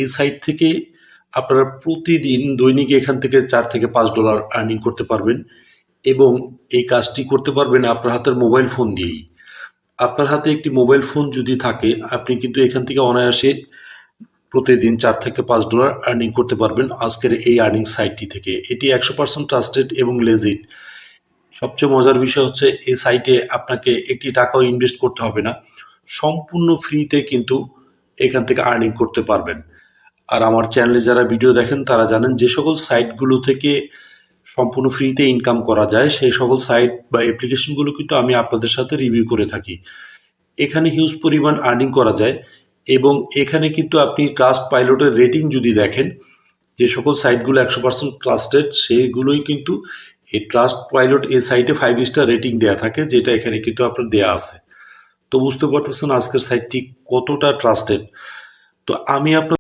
এই সাইট থেকে আপনারা প্রতিদিন দৈনিক এখান থেকে $4 থেকে $5 আর্নিং করতে পারবেন এবং এই কাজটি করতে পারবেন আপনার হাতের মোবাইল ফোন দিয়েই। আপনার হাতে একটি মোবাইল ফোন যদি থাকে আপনি কিন্তু এখান থেকে অনায়াসে প্রতিদিন $4 থেকে $5 আর্নিং করতে পারবেন আজকের এই আর্নিং সাইটটি থেকে। এটি 100% ট্রাস্টেড এবং লেজিট। সবচেয়ে মজার বিষয় হচ্ছে এই সাইটে আপনাকে একটি টাকাও ইনভেস্ট করতে হবে না, সম্পূর্ণ ফ্রিতে কিন্তু এখান থেকে আর্নিং করতে পারবেন। আর আমার চ্যানেলে যারা ভিডিও দেখেন তারা জানেন যে সকল সাইটগুলো থেকে সম্পূর্ণ ফ্রিতে ইনকাম করা যায় সেই সকল সাইট বা অ্যাপ্লিকেশনগুলো কিন্তু আমি আপনাদের সাথে রিভিউ করে থাকি। এখানে হিউজ পরিমাণ আর্নিং করা যায় এবং এখানে কিন্তু আপনি ট্রাস্ট পাইলটের রেটিং যদি দেখেন, যে সকল সাইটগুলো 100% ট্রাস্টেড সেগুলোই কিন্তু এই ট্রাস্ট পাইলট এই সাইটে 5 স্টার রেটিং দেওয়া থাকে, যেটা এখানে কিন্তু আপনার দেয়া আছে। তো বুঝতে পারতেছেন আজকের সাইটটি কতটা ট্রাস্টেড। তো আমি আপনার